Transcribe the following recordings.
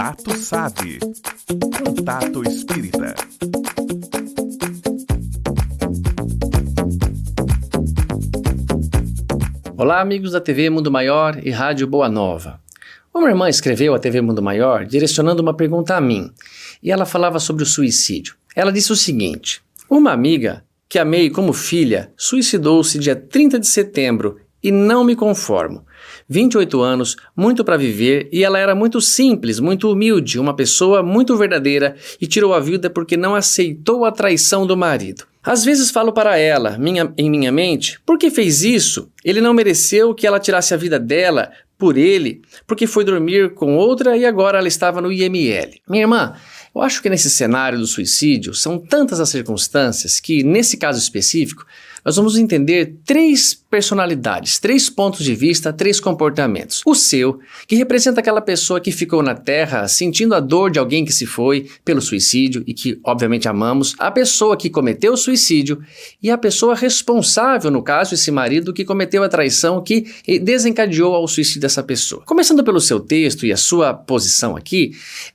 Contato SAD. Contato Espírita. Olá, amigos da TV Mundo Maior e Rádio Boa Nova. Uma irmã escreveu à TV Mundo Maior direcionando uma pergunta a mim, e ela falava sobre o suicídio. Ela disse o seguinte: uma amiga que amei como filha suicidou-se dia 30 de setembro e não me conformo. 28 anos, muito para viver, e ela era muito simples, muito humilde, uma pessoa muito verdadeira, e tirou a vida porque não aceitou a traição do marido. Às vezes falo para ela, em minha mente, por que fez isso? Ele não mereceu que ela tirasse a vida dela por ele, porque foi dormir com outra e agora ela estava no IML. Minha irmã, eu acho que nesse cenário do suicídio são tantas as circunstâncias que, nesse caso específico, nós vamos entender 3 personalidades, 3 pontos de vista, 3 comportamentos. O seu, que representa aquela pessoa que ficou na Terra sentindo a dor de alguém que se foi pelo suicídio e que obviamente amamos, a pessoa que cometeu o suicídio e a pessoa responsável, no caso, esse marido que cometeu a traição que desencadeou ao suicídio dessa pessoa. Começando pelo seu texto e a sua posição aqui,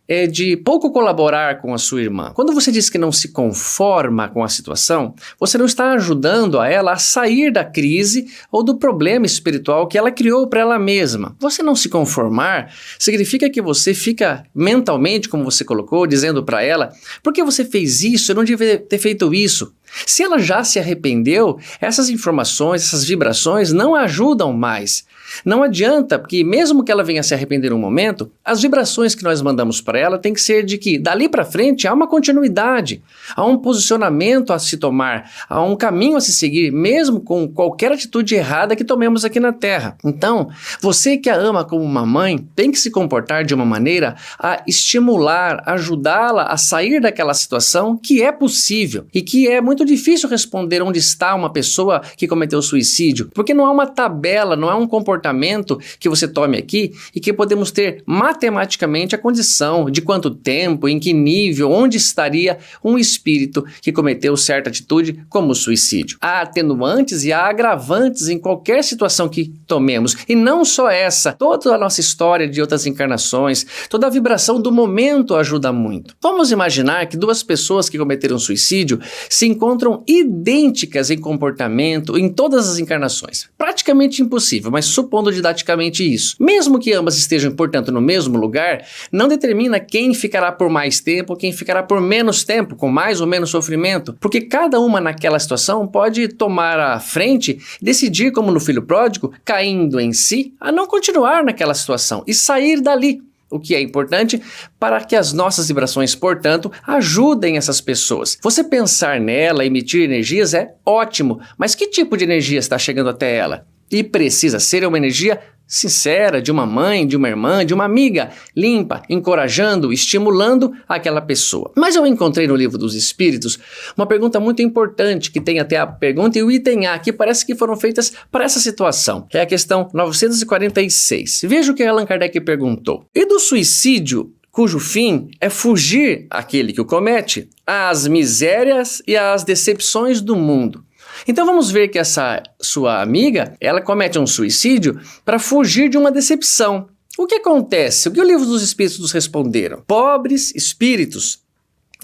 é de pouco colaborar com a sua irmã. Quando você diz que não se conforma com a situação, você não está ajudando a ela a sair da crise ou do problema espiritual que ela criou para ela mesma. Você não se conformar significa que você fica mentalmente, como você colocou, dizendo para ela: por que você fez isso? Eu não devia ter feito isso. Se ela já se arrependeu, essas informações, essas vibrações não ajudam mais. Não adianta, porque mesmo que ela venha se arrepender um momento, as vibrações que nós mandamos para ela tem que ser de que dali para frente há uma continuidade, há um posicionamento a se tomar, há um caminho a se seguir, mesmo com qualquer atitude errada que tomemos aqui na Terra. Então, você que a ama como uma mãe, tem que se comportar de uma maneira a estimular, ajudá-la a sair daquela situação que é possível e que é muito difícil responder onde está uma pessoa que cometeu suicídio, porque não há uma tabela, não há um comportamento que você tome aqui e que podemos ter matematicamente a condição de quanto tempo, em que nível, onde estaria um espírito que cometeu certa atitude como o suicídio. Há atenuantes e há agravantes em qualquer situação que tomemos, e não só essa, toda a nossa história de outras encarnações, toda a vibração do momento ajuda muito. Vamos imaginar que 2 pessoas que cometeram suicídio se encontram idênticas em comportamento em todas as encarnações. Praticamente impossível, mas supondo didaticamente isso. Mesmo que ambas estejam, portanto, no mesmo lugar, não determina quem ficará por mais tempo, quem ficará por menos tempo, com mais ou menos sofrimento, porque cada uma naquela situação pode tomar a frente e decidir, como no filho pródigo, caindo em si, a não continuar naquela situação e sair dali. O que é importante para que as nossas vibrações, portanto, ajudem essas pessoas. Você pensar nela, emitir energias é ótimo, mas que tipo de energia está chegando até ela? E precisa ser uma energia sincera, de uma mãe, de uma irmã, de uma amiga, limpa, encorajando, estimulando aquela pessoa. Mas eu encontrei no Livro dos Espíritos uma pergunta muito importante, que tem até a pergunta e o item A, que parece que foram feitas para essa situação, que é a questão 946. Veja o que Allan Kardec perguntou. E do suicídio, cujo fim é fugir, aquele que o comete, às misérias e às decepções do mundo? Então vamos ver que essa sua amiga, ela comete um suicídio para fugir de uma decepção. O que acontece? O que o Livro dos Espíritos nos responderam? Pobres espíritos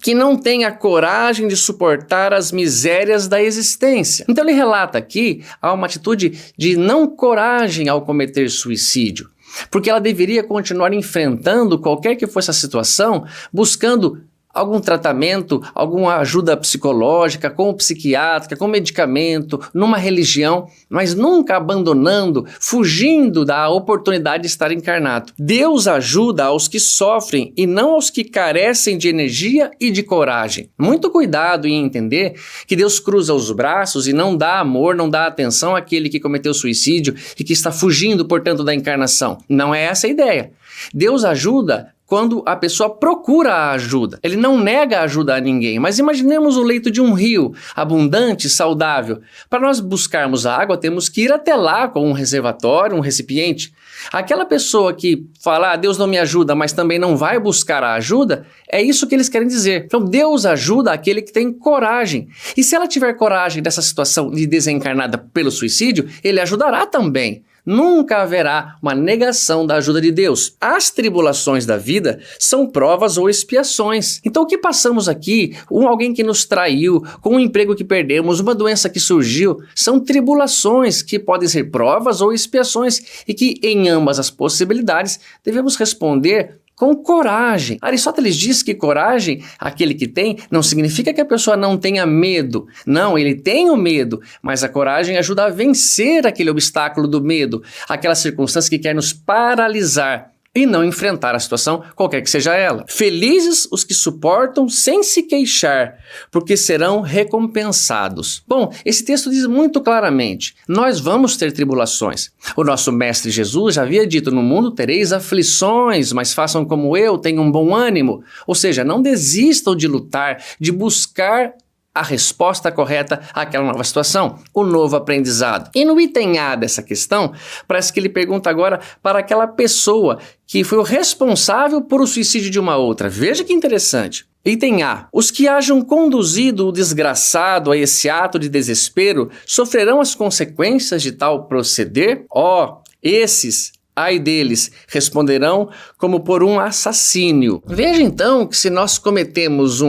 que não têm a coragem de suportar as misérias da existência. Então ele relata aqui há uma atitude de não coragem ao cometer suicídio, porque ela deveria continuar enfrentando qualquer que fosse a situação, buscando algum tratamento, alguma ajuda psicológica, com psiquiátrica, com medicamento, numa religião, mas nunca abandonando, fugindo da oportunidade de estar encarnado. Deus ajuda aos que sofrem e não aos que carecem de energia e de coragem. Muito cuidado em entender que Deus cruza os braços e não dá amor, não dá atenção àquele que cometeu suicídio e que está fugindo, portanto, da encarnação. Não é essa a ideia. Deus ajuda quando a pessoa procura a ajuda. Ele não nega ajuda a ninguém, mas imaginemos o leito de um rio, abundante, saudável. Para nós buscarmos a água, temos que ir até lá com um reservatório, um recipiente. Aquela pessoa que fala, Deus não me ajuda, mas também não vai buscar a ajuda, é isso que eles querem dizer. Então Deus ajuda aquele que tem coragem. E se ela tiver coragem dessa situação de desencarnada pelo suicídio, Ele ajudará também. Nunca haverá uma negação da ajuda de Deus. As tribulações da vida são provas ou expiações. Então o que passamos aqui, alguém que nos traiu, com um emprego que perdemos, uma doença que surgiu, são tribulações que podem ser provas ou expiações e que em ambas as possibilidades devemos responder com coragem. Aristóteles diz que coragem, aquele que tem, não significa que a pessoa não tenha medo. Não, ele tem o medo, mas a coragem ajuda a vencer aquele obstáculo do medo, aquela circunstância que quer nos paralisar e não enfrentar a situação, qualquer que seja ela. Felizes os que suportam sem se queixar, porque serão recompensados. Bom, esse texto diz muito claramente, nós vamos ter tribulações. O nosso mestre Jesus já havia dito, no mundo tereis aflições, mas façam como eu, tenham um bom ânimo. Ou seja, não desistam de lutar, de buscar a resposta correta àquela nova situação, o novo aprendizado. E no item A dessa questão, parece que ele pergunta agora para aquela pessoa que foi o responsável por o suicídio de uma outra. Veja que interessante. Item A. Os que hajam conduzido o desgraçado a esse ato de desespero sofrerão as consequências de tal proceder? Esses, ai deles, responderão como por um assassínio. Veja então que se nós cometemos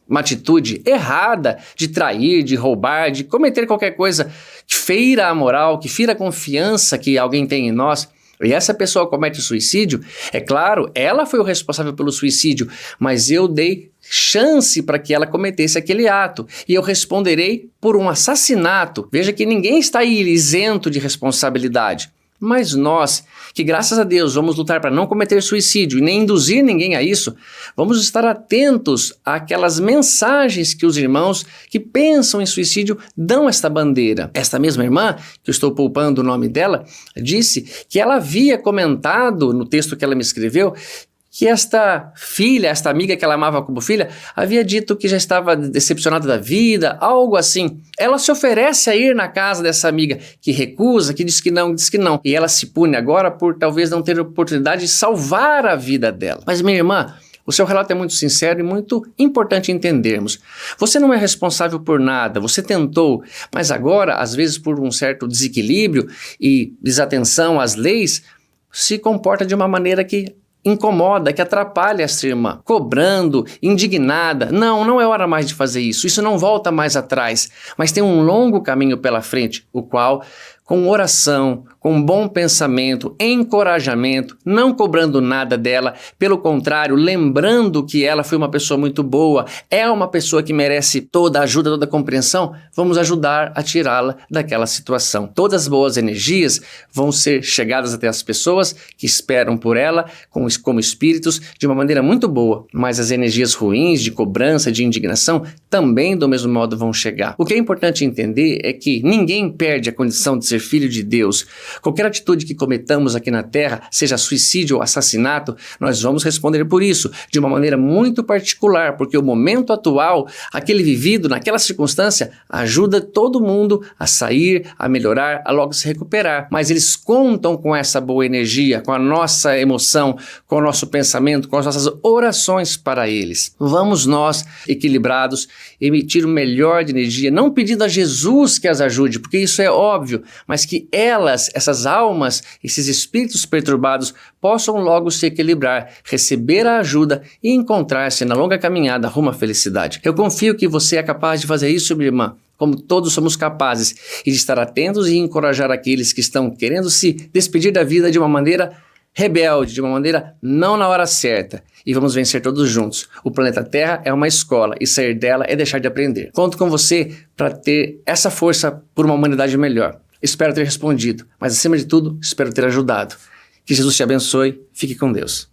uma atitude errada de trair, de roubar, de cometer qualquer coisa que feira a moral, que fira a confiança que alguém tem em nós, e essa pessoa comete suicídio, é claro, ela foi o responsável pelo suicídio, mas eu dei chance para que ela cometesse aquele ato, e eu responderei por um assassinato. Veja que ninguém está isento de responsabilidade. Mas nós, que graças a Deus vamos lutar para não cometer suicídio e nem induzir ninguém a isso, vamos estar atentos àquelas mensagens que os irmãos que pensam em suicídio dão esta bandeira. Esta mesma irmã, que eu estou poupando o nome dela, disse que ela havia comentado no texto que ela me escreveu que esta filha, esta amiga que ela amava como filha, havia dito que já estava decepcionada da vida, algo assim. Ela se oferece a ir na casa dessa amiga, que recusa, que diz que não, e ela se pune agora por talvez não ter a oportunidade de salvar a vida dela. Mas minha irmã, o seu relato é muito sincero e muito importante entendermos. Você não é responsável por nada, você tentou, mas agora, às vezes por um certo desequilíbrio e desatenção às leis, se comporta de uma maneira que incomoda, que atrapalha essa irmã, cobrando, indignada. Não é hora mais de fazer isso, isso não volta mais atrás, mas tem um longo caminho pela frente, o qual, com oração, com bom pensamento, encorajamento, não cobrando nada dela, pelo contrário, lembrando que ela foi uma pessoa muito boa, é uma pessoa que merece toda a ajuda, toda a compreensão, vamos ajudar a tirá-la daquela situação. Todas as boas energias vão ser chegadas até as pessoas que esperam por ela, como espíritos, de uma maneira muito boa, mas as energias ruins, de cobrança, de indignação, também do mesmo modo vão chegar. O que é importante entender é que ninguém perde a condição de ser filho de Deus. Qualquer atitude que cometamos aqui na Terra, seja suicídio ou assassinato, nós vamos responder por isso, de uma maneira muito particular, porque o momento atual, aquele vivido naquela circunstância, ajuda todo mundo a sair, a melhorar, a logo se recuperar. Mas eles contam com essa boa energia, com a nossa emoção, com o nosso pensamento, com as nossas orações para eles. Vamos nós, equilibrados, emitir o melhor de energia, não pedindo a Jesus que as ajude, porque isso é óbvio, mas que elas, essas almas, esses espíritos perturbados, possam logo se equilibrar, receber a ajuda e encontrar-se na longa caminhada rumo à felicidade. Eu confio que você é capaz de fazer isso, minha irmã, como todos somos capazes, e de estar atentos e encorajar aqueles que estão querendo se despedir da vida de uma maneira rebelde, de uma maneira não na hora certa. E vamos vencer todos juntos. O planeta Terra é uma escola e sair dela é deixar de aprender. Conto com você para ter essa força por uma humanidade melhor. Espero ter respondido, mas acima de tudo, espero ter ajudado. Que Jesus te abençoe. Fique com Deus.